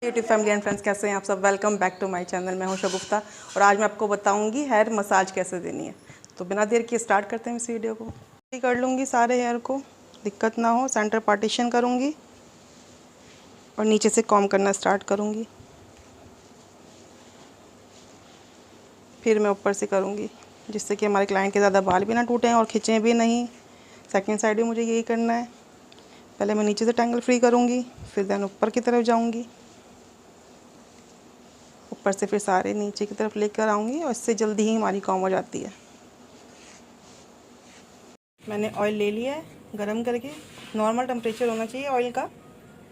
YouTube family and friends, कैसे हैं आप सब। Welcome back to my channel. मैं हूं शगुफ्ता और आज मैं आपको बताऊंगी हेयर मसाज कैसे देनी है। तो बिना देर के स्टार्ट करते हैं इस वीडियो को। कर लूँगी सारे हेयर को, दिक्कत ना हो। सेंटर पार्टीशन करूँगी और नीचे से कॉम्ब करना स्टार्ट करूँगी। फिर मैं ऊपर से करूँगी जिससे कि हमारे क्लाइंट के ज़्यादा बाल भी ना टूटें और खिंचें भी नहीं। सेकेंड साइड भी मुझे यही करना है। पहले मैं नीचे से टैंगल फ्री करूँगी, फिर देन ऊपर की तरफ जाऊँगी, ऊपर से फिर सारे नीचे की तरफ लेकर आऊँगी और इससे जल्दी ही हमारी कॉम हो जाती है। मैंने ऑयल ले लिया है गरम करके, नॉर्मल टेम्परेचर होना चाहिए ऑयल का।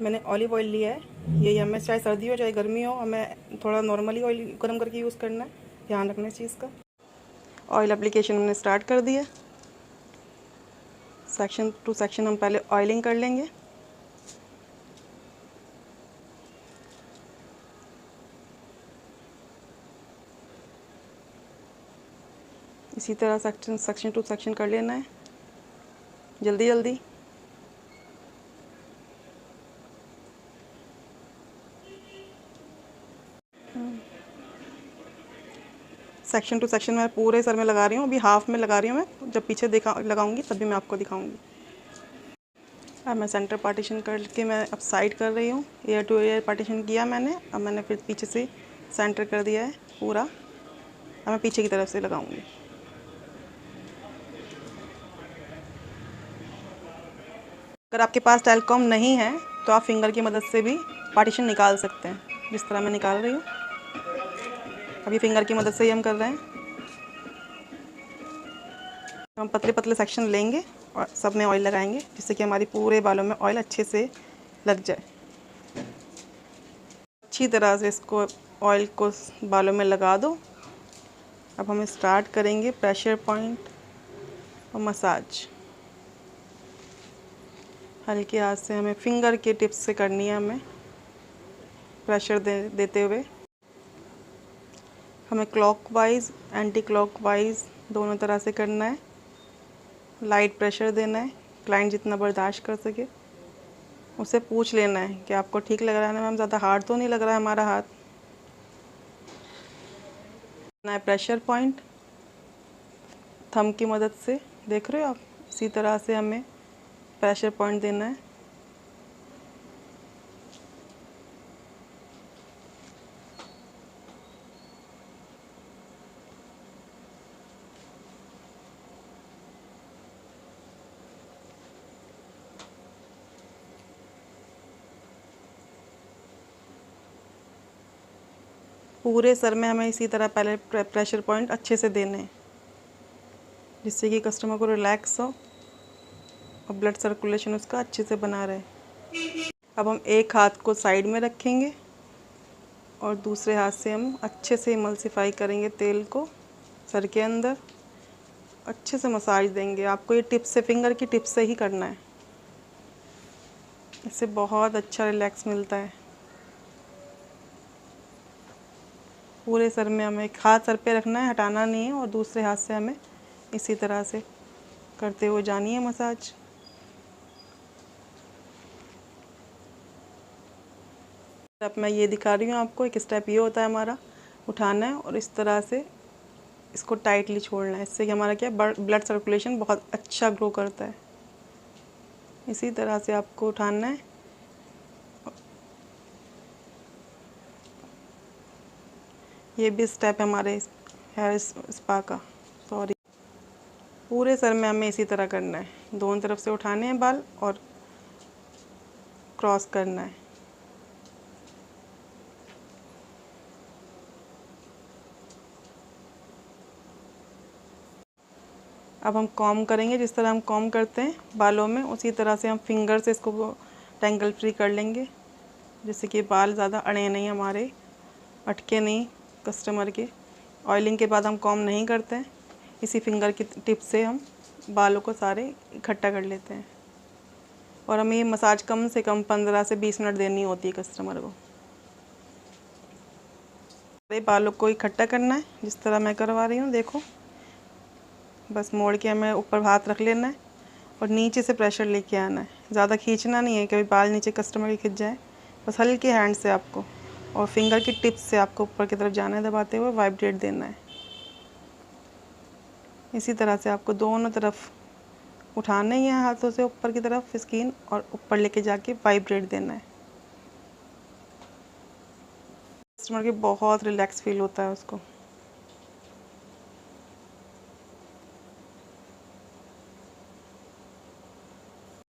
मैंने ऑलिव ऑयल लिया है। ये हमें चाहे सर्दी हो चाहे गर्मी हो, हमें थोड़ा नॉर्मली ऑयल गरम करके यूज़ करना है, ध्यान रखना इस चीज़ का। ऑयल एप्लीकेशन हमने स्टार्ट कर दिया। सेक्शन टू सेक्शन हम पहले ऑयलिंग कर लेंगे। इसी तरह सेक्शन टू सेक्शन कर लेना है जल्दी जल्दी। सेक्शन टू सेक्शन मैं पूरे सर में लगा रही हूँ, अभी हाफ में लगा रही हूँ मैं। जब पीछे लगाऊंगी तभी मैं आपको दिखाऊंगी। अब मैं सेंटर पार्टीशन करके मैं अब साइड कर रही हूँ। एयर टू एयर पार्टीशन किया मैंने। अब मैंने फिर पीछे से सेंटर कर दिया है पूरा। अब मैं पीछे की तरफ से लगाऊंगी। अगर आपके पास टेलकॉम नहीं है तो आप फिंगर की मदद से भी पार्टीशन निकाल सकते हैं, जिस तरह मैं निकाल रही हूँ। अभी फिंगर की मदद से ही हम कर रहे हैं। हम पतले पतले सेक्शन लेंगे और सब में ऑयल लगाएंगे जिससे कि हमारी पूरे बालों में ऑयल अच्छे से लग जाए। अच्छी तरह से इसको ऑयल को बालों में लगा दो। अब हम स्टार्ट करेंगे प्रेशर पॉइंट और मसाज। हल्के हाथ से हमें फिंगर के टिप्स से करनी है, हमें प्रेशर देते हुए। हमें क्लॉकवाइज एंटी क्लॉकवाइज दोनों तरह से करना है। लाइट प्रेशर देना है, क्लाइंट जितना बर्दाश्त कर सके। उससे पूछ लेना है कि आपको ठीक लग रहा है ना मैम, ज़्यादा हार्ड तो नहीं लग रहा है हमारा हाथ। ना प्रेशर पॉइंट थंब की मदद से, देख रहे हो आप। इसी तरह से हमें प्रेशर पॉइंट देना है। पूरे सर में हमें इसी तरह पहले प्रेशर पॉइंट अच्छे से देने हैं जिससे कि कस्टमर को रिलैक्स हो और ब्लड सर्कुलेशन उसका अच्छे से बना रहे। अब हम एक हाथ को साइड में रखेंगे और दूसरे हाथ से हम अच्छे से इमल्सिफाई करेंगे तेल को सर के अंदर। अच्छे से मसाज देंगे। आपको ये टिप से, फिंगर की टिप से ही करना है। इससे बहुत अच्छा रिलैक्स मिलता है। पूरे सर में हमें एक हाथ सर पे रखना है, हटाना नहीं है, और दूसरे हाथ से हमें इसी तरह से करते हुए जानी है मसाज। अब मैं ये दिखा रही हूँ आपको। एक स्टेप ये होता है हमारा, उठाना है और इस तरह से इसको टाइटली छोड़ना है। इससे कि हमारा क्या, ब्लड सर्कुलेशन बहुत अच्छा ग्रो करता है। इसी तरह से आपको उठाना है। ये भी स्टेप हमारे हेयर स्पा का। सॉरी, पूरे सर में हमें इसी तरह करना है। दोनों तरफ से उठाने हैं बाल और क्रॉस करना है। अब हम कॉम्ब करेंगे। जिस तरह हम कॉम्ब करते हैं बालों में, उसी तरह से हम फिंगर से इसको टैंगल फ्री कर लेंगे जिससे कि बाल ज़्यादा अड़े नहीं, हमारे अटके नहीं कस्टमर के। ऑयलिंग के बाद हम कॉम्ब नहीं करते हैं। इसी फिंगर की टिप से हम बालों को सारे इकट्ठा कर लेते हैं। और हमें ये मसाज कम से कम 15 से 20 मिनट देनी होती है कस्टमर को। बालों को इकट्ठा करना है जिस तरह मैं करवा रही हूँ। देखो, बस मोड़ के हमें ऊपर हाथ रख लेना है और नीचे से प्रेशर लेके आना है। ज़्यादा खींचना नहीं है, कभी बाल नीचे कस्टमर के खिंच जाए। बस हल्के हैंड से आपको और फिंगर की टिप से आपको ऊपर की तरफ जाना है, दबाते हुए वाइब्रेट देना है। इसी तरह से आपको दोनों तरफ उठाना ही है हाथों से ऊपर की तरफ स्किन, और ऊपर लेके जाके वाइब्रेट देना है। कस्टमर के बहुत रिलैक्स फील होता है उसको।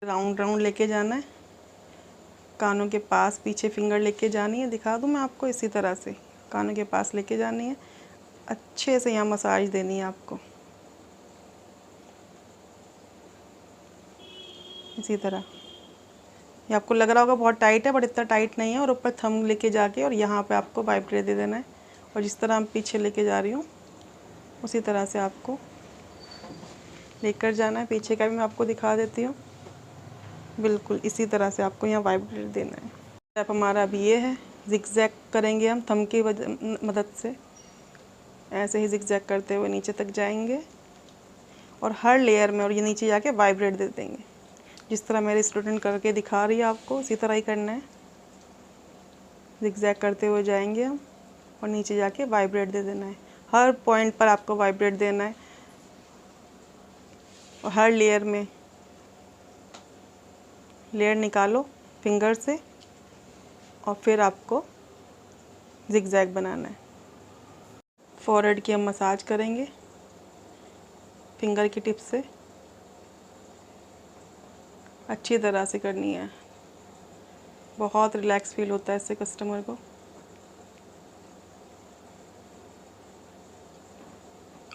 राउंड राउंड लेके जाना है, कानों के पास पीछे फिंगर लेके जानी है। दिखा दूँ मैं आपको, इसी तरह से कानों के पास लेके जानी है, अच्छे से यहाँ मसाज देनी है आपको, इसी तरह। ये आपको लग रहा होगा बहुत टाइट है, बट इतना टाइट नहीं है। और ऊपर थंब लेके जाके और यहाँ पे आपको वाइब्रेट दे देना है। और जिस तरह हम पीछे लेके जा रही हूँ उसी तरह से आपको लेकर जाना है। पीछे का भी मैं आपको दिखा देती हूँ। बिल्कुल इसी तरह से आपको यहाँ वाइब्रेट देना है। स्टेप हमारा अभी ये है, जिगजैग करेंगे हम थंब की मदद से। ऐसे ही जिगजैग करते हुए नीचे तक जाएंगे और हर लेयर में, और ये नीचे जाके वाइब्रेट दे देंगे। जिस तरह मेरे स्टूडेंट करके दिखा रही है आपको, उसी तरह ही करना है। जिगजैग करते हुए जाएंगे हम और नीचे जाके वाइब्रेट दे देना है। हर पॉइंट पर आपको वाइब्रेट देना है और हर लेयर में। लेयर निकालो फिंगर से और फिर आपको जिगजैग बनाना है। फॉरहेड की हम मसाज करेंगे फिंगर की टिप से, अच्छी तरह से करनी है। बहुत रिलैक्स फील होता है इससे कस्टमर को।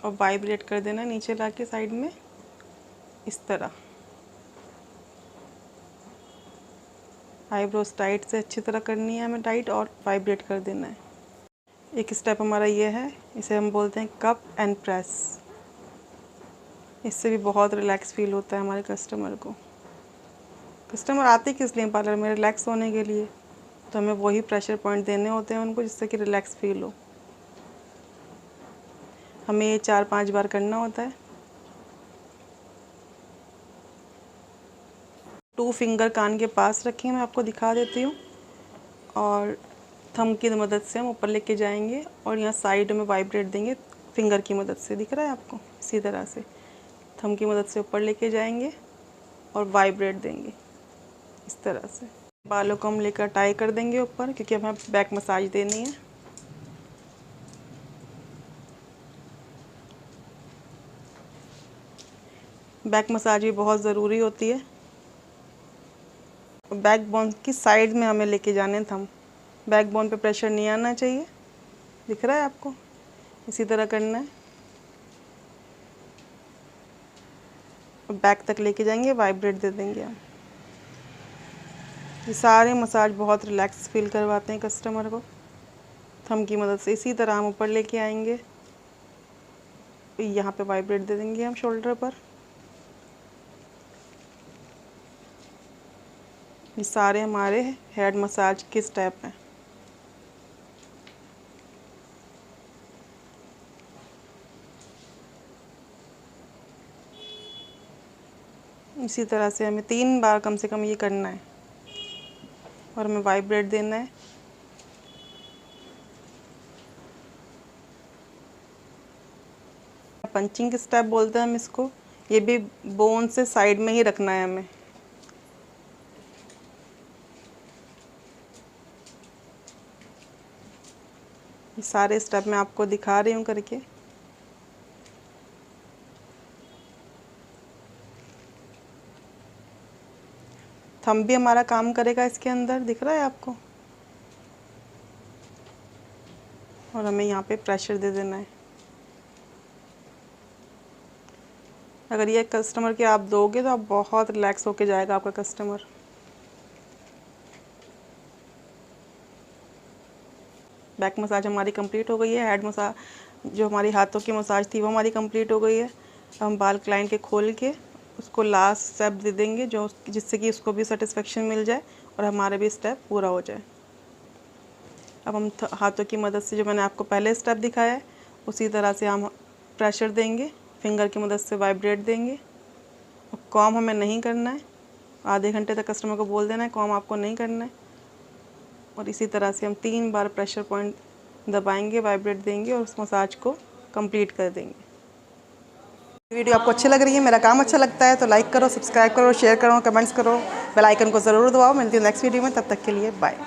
और वाइब्रेट कर देना नीचे लाके साइड में, इस तरह। आईब्रोज टाइट से अच्छी तरह करनी है हमें, टाइट, और वाइब्रेट कर देना है। एक स्टेप हमारा ये है, इसे हम बोलते हैं कप एंड प्रेस। इससे भी बहुत रिलैक्स फील होता है हमारे कस्टमर को। कस्टमर आते किस लिए पार्लर में? रिलैक्स होने के लिए। तो हमें वही प्रेशर पॉइंट देने होते हैं उनको, जिससे कि रिलैक्स फील हो। हमें ये 4-5 बार करना होता है। 2 फिंगर कान के पास रखें, मैं आपको दिखा देती हूँ। और थंब की मदद से हम ऊपर लेके जाएंगे और यहाँ साइड में वाइब्रेट देंगे फिंगर की मदद से। दिख रहा है आपको? इसी तरह से थंब की मदद से ऊपर लेके जाएंगे और वाइब्रेट देंगे, इस तरह से। बालों को हम लेकर टाई कर देंगे ऊपर, क्योंकि हमें बैक मसाज देनी है। बैक मसाज भी बहुत ज़रूरी होती है। बैक बोन की साइड में हमें लेके जाने थंब। बैक बोन पे प्रेशर नहीं आना चाहिए। दिख रहा है आपको? इसी तरह करना है। बैक तक लेके जाएंगे, वाइब्रेट दे देंगे हम। ये सारे मसाज बहुत रिलैक्स फील करवाते हैं कस्टमर को थंब की मदद से। इसी तरह हम ऊपर लेके आएंगे, यहाँ पे वाइब्रेट दे देंगे हम शोल्डर पर। ये सारे हमारे हेड मसाज के स्टेप हैं। इसी तरह से हमें 3 बार कम से कम ये करना है और हमें वाइब्रेट देना है। पंचिंग स्टेप बोलते हैं हम इसको। ये भी बोन से साइड में ही रखना है हमें। ये सारे स्टेप मैं आपको दिखा रही हूँ करके। थंब भी हमारा काम करेगा इसके अंदर, दिख रहा है आपको? और हमें यहाँ पे प्रेशर दे देना है। अगर ये कस्टमर के आप दोगे तो आप बहुत रिलैक्स होके जाएगा आपका कस्टमर। बैक मसाज हमारी कंप्लीट हो गई है। हेड मसाज, जो हमारी हाथों की मसाज थी, वो हमारी कंप्लीट हो गई है। हम बाल क्लाइंट के खोल के उसको लास्ट स्टेप दे देंगे, जो जिससे कि उसको भी सेटिस्फेक्शन मिल जाए और हमारे भी स्टेप पूरा हो जाए। अब हम हाथों की मदद से, जो मैंने आपको पहले स्टेप दिखाया है, उसी तरह से हम प्रेशर देंगे, फिंगर की मदद से वाइब्रेट देंगे। और कॉम हमें नहीं करना है। आधे घंटे तक कस्टमर को बोल देना है कॉम आपको नहीं करना है। और इसी तरह से हम 3 बार प्रेशर पॉइंट दबाएंगे, वाइब्रेट देंगे और उस मसाज को कंप्लीट कर देंगे। वीडियो आपको अच्छी लग रही है, मेरा काम अच्छा लगता है तो लाइक करो, सब्सक्राइब करो, शेयर करो, कमेंट्स करो, बेल आइकन को ज़रूर दबाओ। मिलती हूँ नेक्स्ट वीडियो में, तब तक के लिए बाय।